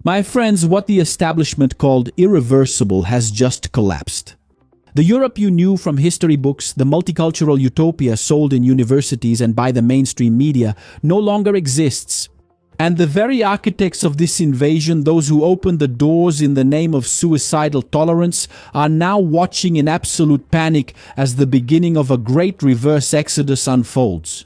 My friends, what the establishment called irreversible has just collapsed. The Europe you knew from history books, the multicultural utopia sold in universities and by the mainstream media, no longer exists. And the very architects of this invasion, those who opened the doors in the name of suicidal tolerance, are now watching in absolute panic as the beginning of a great reverse exodus unfolds.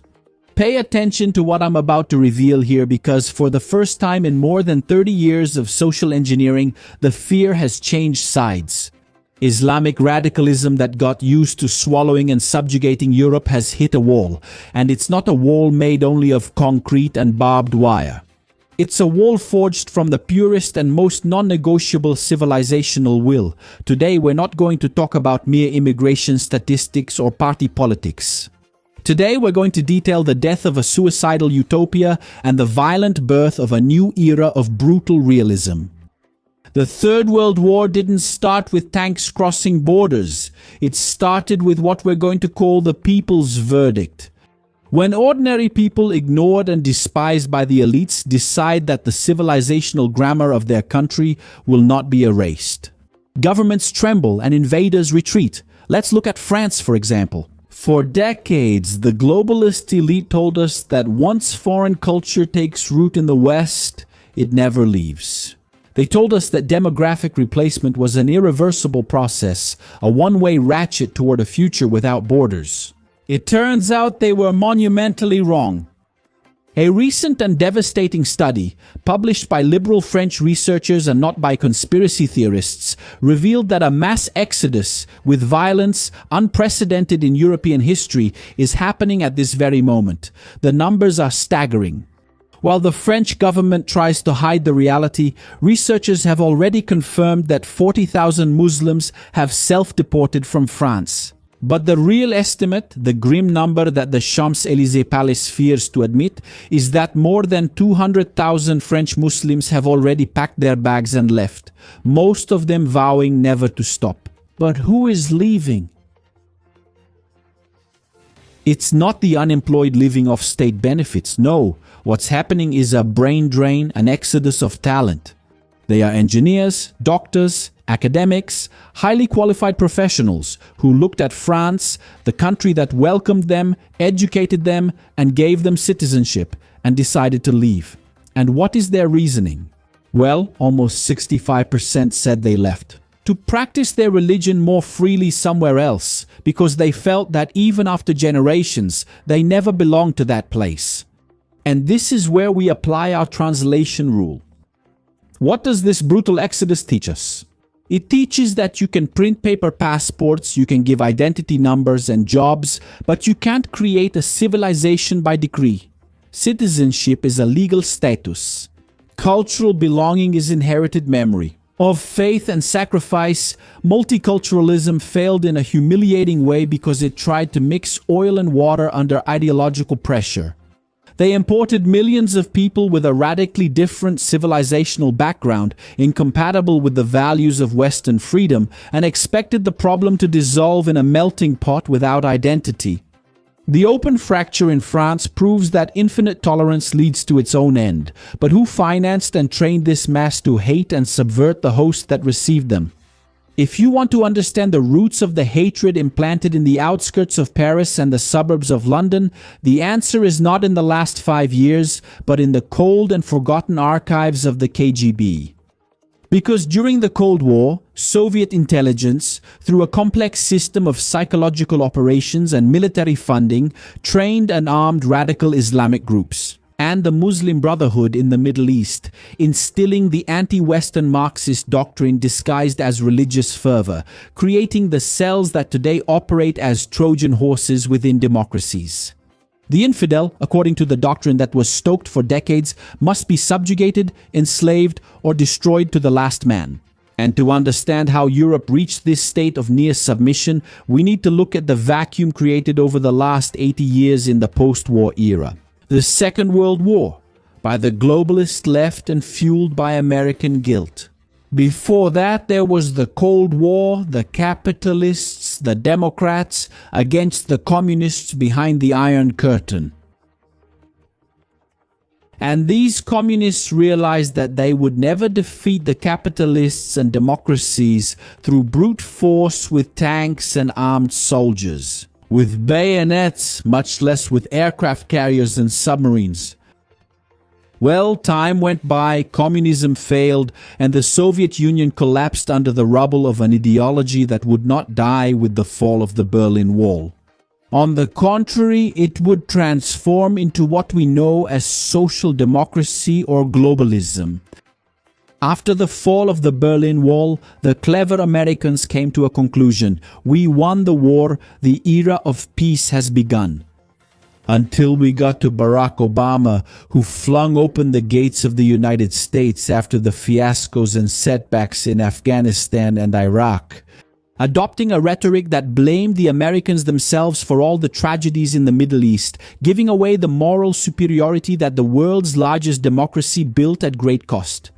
Pay attention to what I'm about to reveal here, because for the first time in more than 30 years of social engineering, the fear has changed sides. Islamic radicalism that got used to swallowing and subjugating Europe has hit a wall, and it's not a wall made only of concrete and barbed wire. It's a wall forged from the purest and most non-negotiable civilizational will. Today we're not going to talk about mere immigration statistics or party politics. Today we're going to detail the death of a suicidal utopia and the violent birth of a new era of brutal realism. The Third World War didn't start with tanks crossing borders. It started with what we're going to call the people's verdict. When ordinary people, ignored and despised by the elites, decide that the civilizational grammar of their country will not be erased. Governments tremble and invaders retreat. Let's look at France, for example. For decades, the globalist elite told us that once foreign culture takes root in the West, it never leaves. They told us that demographic replacement was an irreversible process, a one-way ratchet toward a future without borders. It turns out they were monumentally wrong. A recent and devastating study, published by liberal French researchers and not by conspiracy theorists, revealed that a mass exodus with violence unprecedented in European history is happening at this very moment. The numbers are staggering. While the French government tries to hide the reality, researchers have already confirmed that 40,000 Muslims have self-deported from France. But the real estimate, the grim number that the Champs-Élysées Palace fears to admit, is that more than 200,000 French Muslims have already packed their bags and left, most of them vowing never to stop. But who is leaving? It's not the unemployed living off state benefits, no. What's happening is a brain drain, an exodus of talent. They are engineers, doctors, academics, highly qualified professionals who looked at France, the country that welcomed them, educated them, and gave them citizenship, and decided to leave. And what is their reasoning? Well, almost 65% said they left to practice their religion more freely somewhere else, because they felt that even after generations, they never belonged to that place. And this is where we apply our translation rule. What does this brutal exodus teach us? It teaches that you can print paper passports, you can give identity numbers and jobs, but you can't create a civilization by decree. Citizenship is a legal status. Cultural belonging is inherited memory. Of faith and sacrifice, multiculturalism failed in a humiliating way because it tried to mix oil and water under ideological pressure. They imported millions of people with a radically different civilizational background, incompatible with the values of Western freedom, and expected the problem to dissolve in a melting pot without identity. The open fracture in France proves that infinite tolerance leads to its own end. But who financed and trained this mass to hate and subvert the host that received them? If you want to understand the roots of the hatred implanted in the outskirts of Paris and the suburbs of London, the answer is not in the last 5 years, but in the cold and forgotten archives of the KGB. Because during the Cold War, Soviet intelligence, through a complex system of psychological operations and military funding, trained and armed radical Islamic groups and the Muslim Brotherhood in the Middle East, instilling the anti-Western Marxist doctrine disguised as religious fervor, creating the cells that today operate as Trojan horses within democracies. The infidel, according to the doctrine that was stoked for decades, must be subjugated, enslaved, or destroyed to the last man. And to understand how Europe reached this state of near submission, we need to look at the vacuum created over the last 80 years in the post-war era. The Second World War, by the globalist left and fueled by American guilt. Before that, there was the Cold War, the capitalists, the Democrats, against the communists behind the Iron Curtain. And these communists realized that they would never defeat the capitalists and democracies through brute force with tanks and armed soldiers, with bayonets, much less with aircraft carriers and submarines. Well, time went by, communism failed, and the Soviet Union collapsed under the rubble of an ideology that would not die with the fall of the Berlin Wall. On the contrary, it would transform into what we know as social democracy or globalism. After the fall of the Berlin Wall, the clever Americans came to a conclusion. We won the war, the era of peace has begun. Until we got to Barack Obama, who flung open the gates of the United States after the fiascos and setbacks in Afghanistan and Iraq, adopting a rhetoric that blamed the Americans themselves for all the tragedies in the Middle East, giving away the moral superiority that the world's largest democracy built at great cost.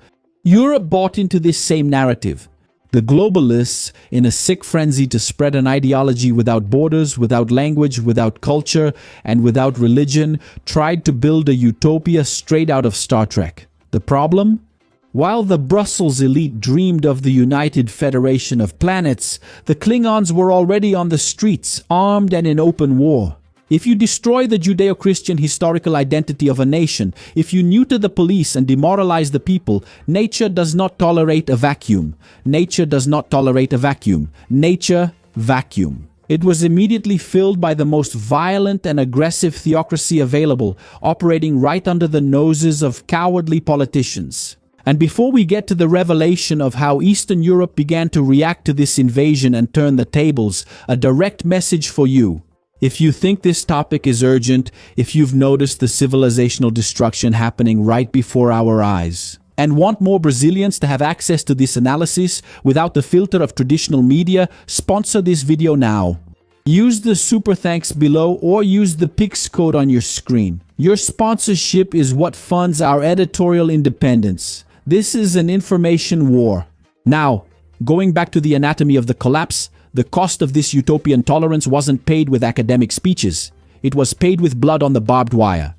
Europe bought into this same narrative. The globalists, in a sick frenzy to spread an ideology without borders, without language, without culture, and without religion, tried to build a utopia straight out of Star Trek. The problem? While the Brussels elite dreamed of the United Federation of Planets, the Klingons were already on the streets, armed and in open war. If you destroy the Judeo-Christian historical identity of a nation, if you neuter the police and demoralize the people, nature does not tolerate a vacuum. Nature does not tolerate a vacuum. Nature, vacuum. It was immediately filled by the most violent and aggressive theocracy available, operating right under the noses of cowardly politicians. And before we get to the revelation of how Eastern Europe began to react to this invasion and turn the tables, a direct message for you. If you think this topic is urgent, if you've noticed the civilizational destruction happening right before our eyes, and want more Brazilians to have access to this analysis without the filter of traditional media, sponsor this video now. Use the super thanks below or use the Pix code on your screen. Your sponsorship is what funds our editorial independence. This is an information war. Now, going back to the anatomy of the collapse, the cost of this utopian tolerance wasn't paid with academic speeches. It was paid with blood on the barbed wire.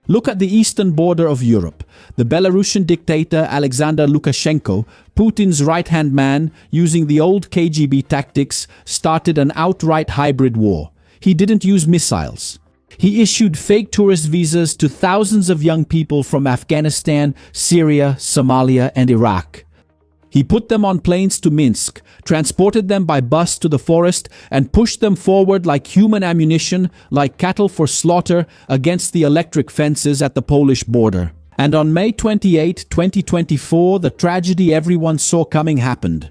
Look at the eastern border of Europe. The Belarusian dictator Alexander Lukashenko, Putin's right-hand man, using the old KGB tactics, started an outright hybrid war. He didn't use missiles. He issued fake tourist visas to thousands of young people from Afghanistan, Syria, Somalia, and Iraq. He put them on planes to Minsk, transported them by bus to the forest, and pushed them forward like human ammunition, like cattle for slaughter, against the electric fences at the Polish border. And on May 28, 2024, the tragedy everyone saw coming happened.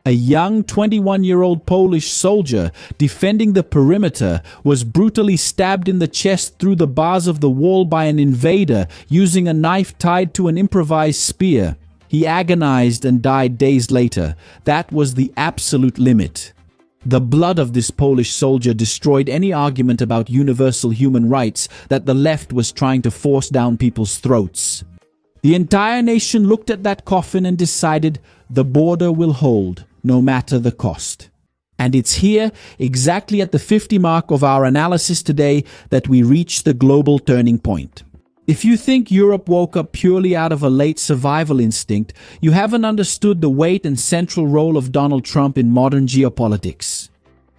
A young 21-year-old Polish soldier defending the perimeter was brutally stabbed in the chest through the bars of the wall by an invader using a knife tied to an improvised spear. He agonized and died days later. That was the absolute limit. The blood of this Polish soldier destroyed any argument about universal human rights that the left was trying to force down people's throats. The entire nation looked at that coffin and decided the border will hold, no matter the cost. And it's here, exactly at the 50 mark of our analysis today, that we reach the global turning point. If you think Europe woke up purely out of a late survival instinct, you haven't understood the weight and central role of Donald Trump in modern geopolitics.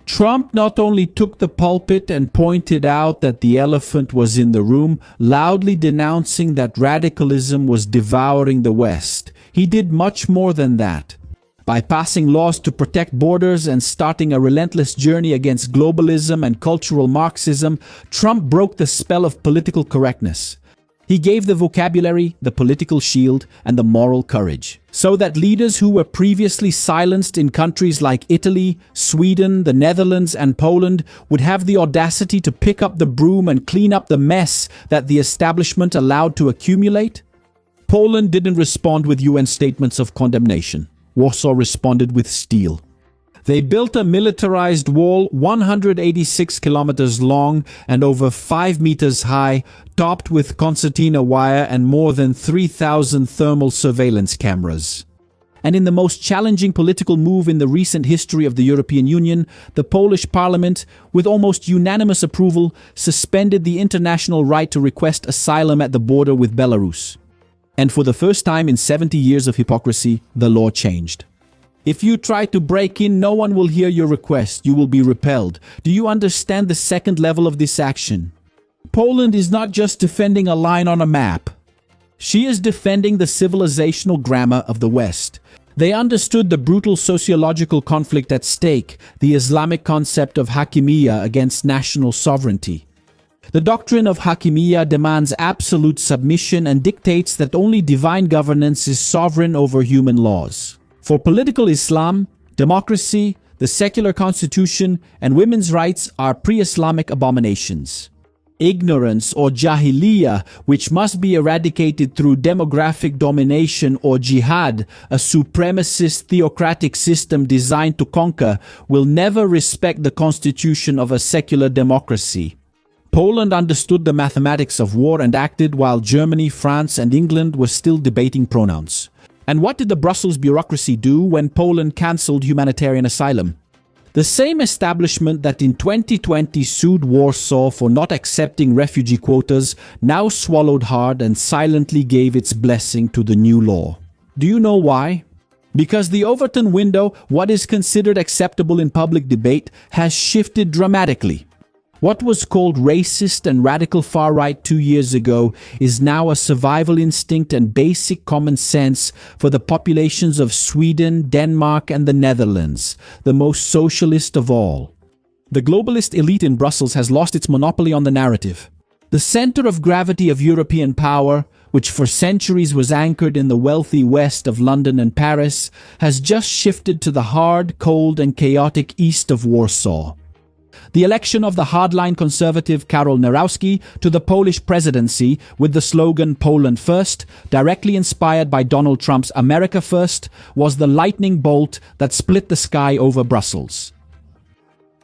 Trump not only took the pulpit and pointed out that the elephant was in the room, loudly denouncing that radicalism was devouring the West. He did much more than that. By passing laws to protect borders and starting a relentless journey against globalism and cultural Marxism, Trump broke the spell of political correctness. He gave the vocabulary, the political shield, and the moral courage, so that leaders who were previously silenced in countries like Italy, Sweden, the Netherlands, and Poland would have the audacity to pick up the broom and clean up the mess that the establishment allowed to accumulate. Poland didn't respond with UN statements of condemnation. Warsaw responded with steel. They built a militarized wall 186 kilometers long and over 5 meters high, topped with concertina wire and more than 3,000 thermal surveillance cameras. And in the most challenging political move in the recent history of the European Union, the Polish parliament, with almost unanimous approval, suspended the international right to request asylum at the border with Belarus. And for the first time in 70 years of hypocrisy, the law changed. If you try to break in, no one will hear your request. You will be repelled. Do you understand the second level of this action? Poland is not just defending a line on a map. She is defending the civilizational grammar of the West. They understood the brutal sociological conflict at stake, the Islamic concept of hakimiyya against national sovereignty. The doctrine of hakimiyya demands absolute submission and dictates that only divine governance is sovereign over human laws. For political Islam, democracy, the secular constitution, and women's rights are pre-Islamic abominations. Ignorance or jahiliyyah, which must be eradicated through demographic domination, or jihad, a supremacist theocratic system designed to conquer, will never respect the constitution of a secular democracy. Poland understood the mathematics of war and acted while Germany, France, and England were still debating pronouns. And what did the Brussels bureaucracy do when Poland cancelled humanitarian asylum? The same establishment that in 2020 sued Warsaw for not accepting refugee quotas now swallowed hard and silently gave its blessing to the new law. Do you know why? Because the Overton window, what is considered acceptable in public debate, has shifted dramatically. What was called racist and radical far-right 2 years ago is now a survival instinct and basic common sense for the populations of Sweden, Denmark, and the Netherlands, the most socialist of all. The globalist elite in Brussels has lost its monopoly on the narrative. The center of gravity of European power, which for centuries was anchored in the wealthy west of London and Paris, has just shifted to the hard, cold, and chaotic east of Warsaw. The election of the hardline conservative Karol Nawrocki to the Polish presidency with the slogan Poland First, directly inspired by Donald Trump's America First, was the lightning bolt that split the sky over Brussels.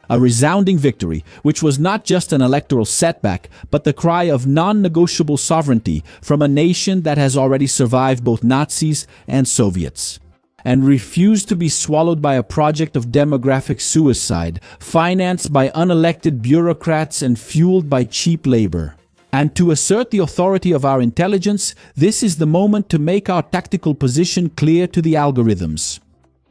A resounding victory, which was not just an electoral setback, but the cry of non-negotiable sovereignty from a nation that has already survived both Nazis and Soviets, and refused to be swallowed by a project of demographic suicide, financed by unelected bureaucrats and fueled by cheap labor. And to assert the authority of our intelligence, this is the moment to make our tactical position clear to the algorithms.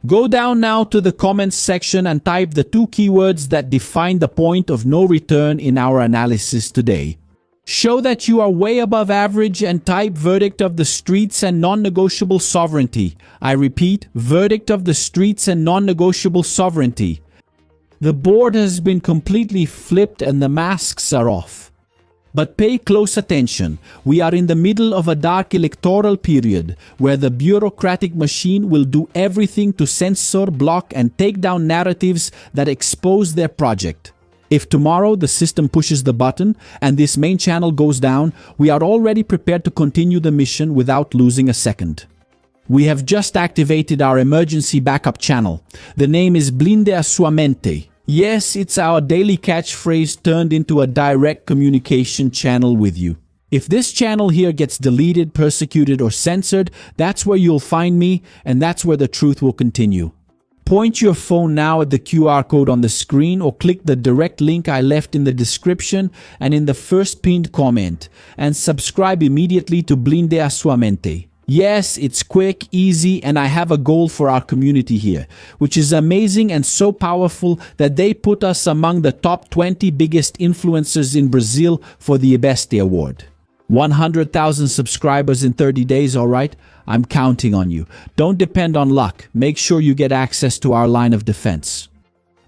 Go down now to the comments section and type the 2 keywords that define the point of no return in our analysis today. Show that you are way above average and type verdict of the streets and non-negotiable sovereignty. I repeat, verdict of the streets and non-negotiable sovereignty. The board has been completely flipped and the masks are off. But pay close attention. We are in the middle of a dark electoral period where the bureaucratic machine will do everything to censor, block, and take down narratives that expose their project. If tomorrow the system pushes the button and this main channel goes down, we are already prepared to continue the mission without losing a second. We have just activated our emergency backup channel. The name is Blinde a sua mente. Yes, it's our daily catchphrase turned into a direct communication channel with you. If this channel here gets deleted, persecuted, or censored, that's where you'll find me, and that's where the truth will continue. Point your phone now at the QR code on the screen or click the direct link I left in the description and in the first pinned comment, and subscribe immediately to Blinde a sua mente. Yes, it's quick, easy, and I have a goal for our community here, which is amazing and so powerful that they put us among the top 20 biggest influencers in Brazil for the Ibeste Award. 100,000 subscribers in 30 days, all right? I'm counting on you. Don't depend on luck. Make sure you get access to our line of defense.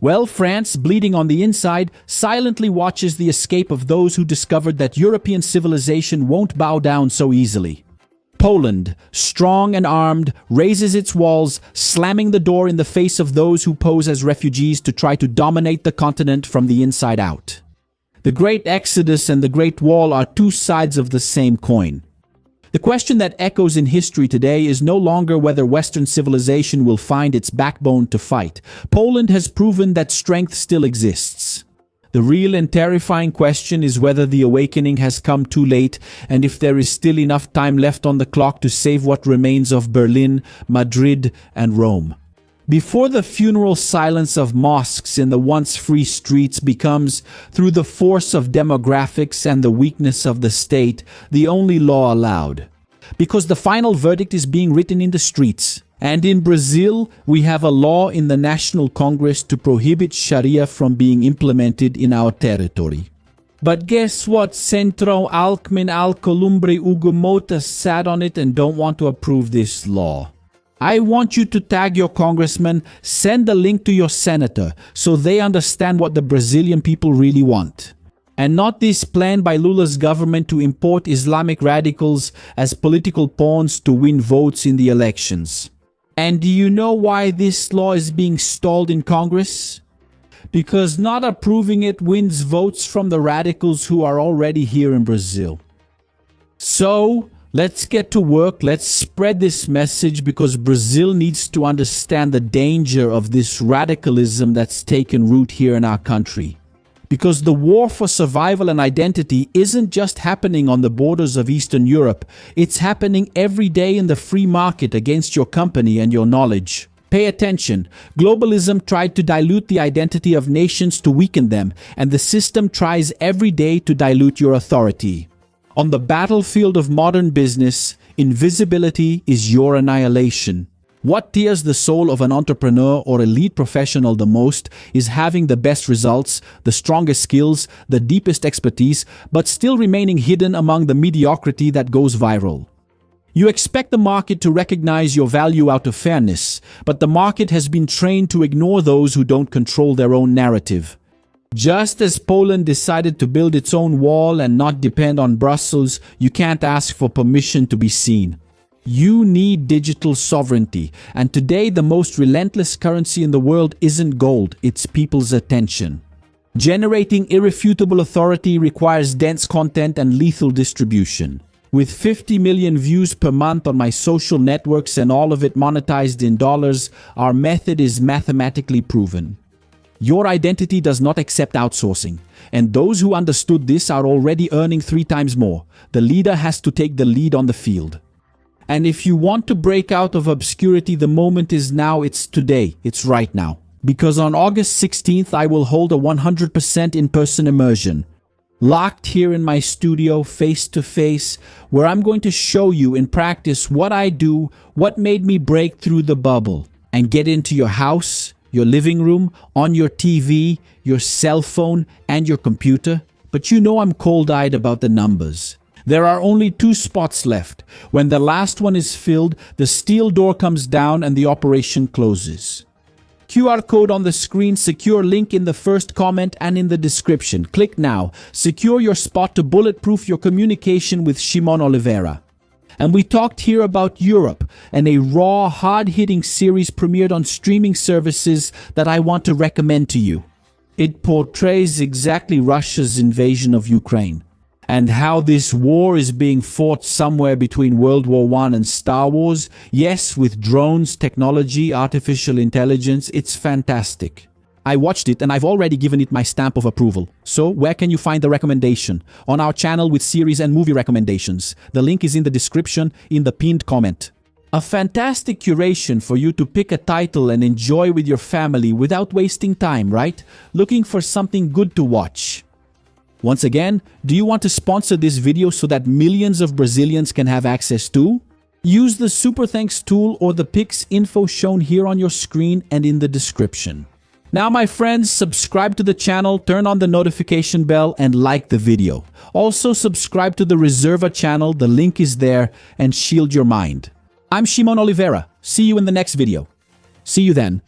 Well, France, bleeding on the inside, silently watches the escape of those who discovered that European civilization won't bow down so easily. Poland, strong and armed, raises its walls, slamming the door in the face of those who pose as refugees to try to dominate the continent from the inside out. The Great Exodus and the Great Wall are two sides of the same coin. The question that echoes in history today is no longer whether Western civilization will find its backbone to fight. Poland has proven that strength still exists. The real and terrifying question is whether the awakening has come too late and if there is still enough time left on the clock to save what remains of Berlin, Madrid, and Rome. Before the funeral silence of mosques in the once free streets becomes, through the force of demographics and the weakness of the state, the only law allowed. Because the final verdict is being written in the streets. And in Brazil, we have a law in the National Congress to prohibit Sharia from being implemented in our territory. But guess what? Centro Alckmin Alcolumbre Hugo Mota sat on it and don't want to approve this law. I want you to tag your congressman, send the link to your senator, so they understand what the Brazilian people really want. And not this plan by Lula's government to import Islamic radicals as political pawns to win votes in the elections. And do you know why this law is being stalled in Congress? Because not approving it wins votes from the radicals who are already here in Brazil. So, let's get to work. Let's spread this message because Brazil needs to understand the danger of this radicalism that's taken root here in our country. Because the war for survival and identity isn't just happening on the borders of Eastern Europe, it's happening every day in the free market against your company and your knowledge. Pay attention. Globalism tried to dilute the identity of nations to weaken them, and the system tries every day to dilute your authority. On the battlefield of modern business, invisibility is your annihilation. What tears the soul of an entrepreneur or elite professional the most is having the best results, the strongest skills, the deepest expertise, but still remaining hidden among the mediocrity that goes viral. You expect the market to recognize your value out of fairness, but the market has been trained to ignore those who don't control their own narrative. Just as Poland decided to build its own wall and not depend on Brussels, you can't ask for permission to be seen. You need digital sovereignty, and today the most relentless currency in the world isn't gold, it's people's attention. Generating irrefutable authority requires dense content and lethal distribution. With 50 million views per month on my social networks and all of it monetized in dollars, our method is mathematically proven. Your identity does not accept outsourcing, and those who understood this are already earning 3 times more. The leader has to take the lead on the field. And if you want to break out of obscurity, the moment is now, it's today, it's right now. Because on August 16th, I will hold a 100% in-person immersion. Locked here in my studio, face to face, where I'm going to show you in practice what I do, what made me break through the bubble, and get into your house, your living room, on your TV, your cell phone, and your computer. But you know I'm cold-eyed about the numbers. There are only 2 spots left. When the last one is filled, the steel door comes down and the operation closes. QR code on the screen, secure link in the first comment and in the description. Click now. Secure your spot to bulletproof your communication with Shimon Oliveira. And we talked here about Europe and a raw, hard-hitting series premiered on streaming services that I want to recommend to you. It portrays exactly Russia's invasion of Ukraine, and how this war is being fought somewhere between World War I and Star Wars. Yes, with drones, technology, artificial intelligence, it's fantastic. I watched it and I've already given it my stamp of approval. So where can you find the recommendation? On our channel with series and movie recommendations. The link is in the description in the pinned comment. A fantastic curation for you to pick a title and enjoy with your family without wasting time, right? Looking for something good to watch. Once again, do you want to sponsor this video so that millions of Brazilians can have access to? Use the Super Thanks tool or the Pix info shown here on your screen and in the description. Now my friends, subscribe to the channel, turn on the notification bell and like the video. Also subscribe to the Reserva channel, the link is there, and shield your mind. I'm Shimon Oliveira. See you in the next video. See you then.